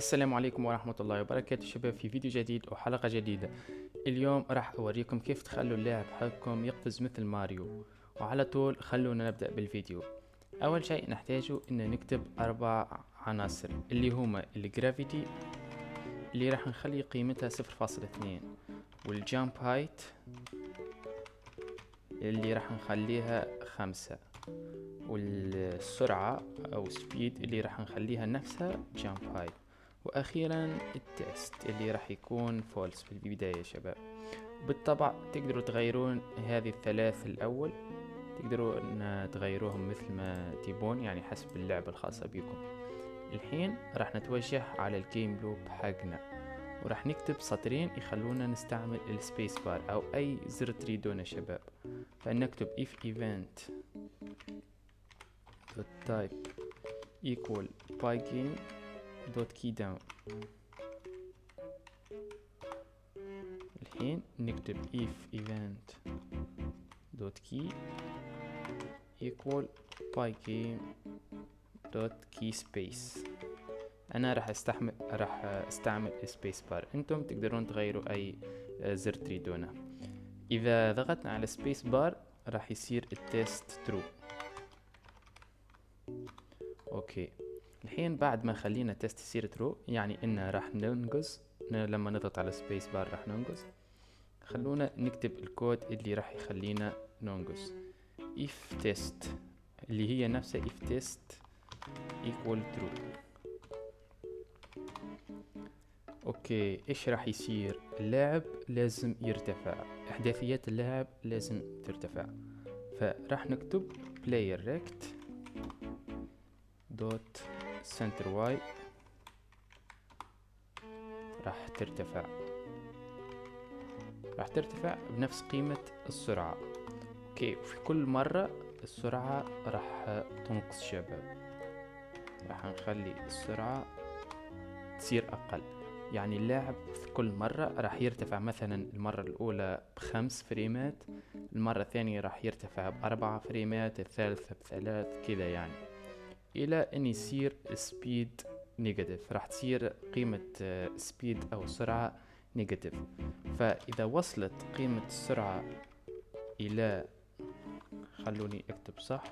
السلام عليكم ورحمة الله وبركاته شباب، في فيديو جديد وحلقة جديدة. اليوم راح أوريكم كيف تخلوا اللاعب حقكم يقفز مثل ماريو. وعلى طول خلونا نبدأ بالفيديو. أول شيء نحتاجه إن نكتب 4 عناصر اللي هما الجرافيتي اللي راح نخلي قيمتها 0.2، والجامب هايت اللي راح نخليها 5، والسرعة أو سبيد اللي راح نخليها نفسها جامب هايت، واخيرا التست اللي راح يكون فولس في البداية يا شباب. بالطبع تقدروا تغيرون هذه الثلاث الاول، تقدروا ان تغيروهم مثل ما تبون، يعني حسب اللعبة الخاصة بكم. الحين راح نتوجه على الجيم لوب حقنا، وراح نكتب سطرين يخلونا نستعمل السبيس بار او اي زر تريدونه يا شباب. فنكتب if event type equal pygame دوت كي داون. الحين نكتب if event دوت كي equal pygame دوت كي سبيس. انا راح استعمل سبيس بار، انتم تقدرون تغيروا اي زر تريدونه. اذا ضغطنا على سبيس بار راح يصير التست ترو. اوكي، الحين بعد ما خلينا تيست يصير ترو، يعني انه راح ننقز لما نضغط على سبيس بار راح ننقز. خلونا نكتب الكود اللي راح يخلينا ننقز. if test اللي هي نفسها if test equal true. اوكي، ايش راح يصير؟ اللاعب لازم يرتفع، احداثيات اللاعب لازم ترتفع. فراح نكتب player rect دوت center y راح ترتفع بنفس قيمة السرعة. اوكي، في كل مرة السرعة راح تنقص شباب، راح نخلي السرعة تصير اقل. يعني اللاعب في كل مرة راح يرتفع، مثلا المرة الاولى ب5 فريمات، المرة الثانية راح يرتفع ب4 فريمات، الثالثة ب3 كذا، يعني الى ان يصير سبيد نيجاتيف. راح تصير قيمة سبيد او سرعة نيجاتيف. فاذا وصلت قيمة السرعة الى، خلوني اكتب صح،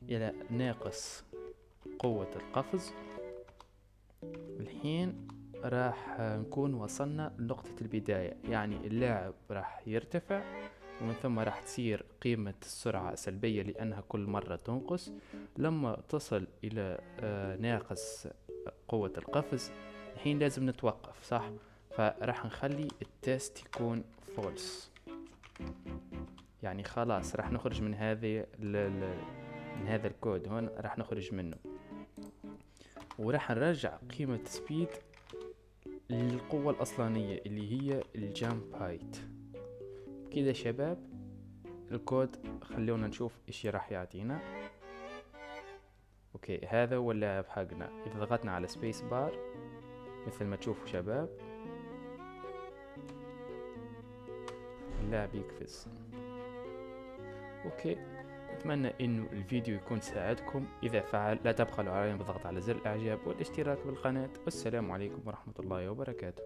الى ناقص قوة القفز، الحين راح نكون وصلنا لنقطة البداية. يعني اللاعب راح يرتفع، ومن ثم راح تصير قيمة السرعة سلبية لأنها كل مرة تنقص. لما تصل إلى ناقص قوة القفز، الحين لازم نتوقف، صح؟ فراح نخلي التست يكون فولس، يعني خلاص راح نخرج من هذا الكود هون، راح نخرج منه، وراح نرجع قيمة سبيد للقوة الأصلانية اللي هي الجامب هايت. كده شباب الكود، خلونا نشوف ايش راح يعطينا. اوكي، هذا هو اللاعب حقنا. اذا ضغطنا على سبيس بار مثل ما تشوفوا شباب اللاعب يقفز. اوكي، اتمنى انه الفيديو يكون ساعدكم. اذا فعل لا تبخلوا علينا بالضغط على زر الاعجاب والاشتراك بالقناة. والسلام عليكم ورحمة الله وبركاته.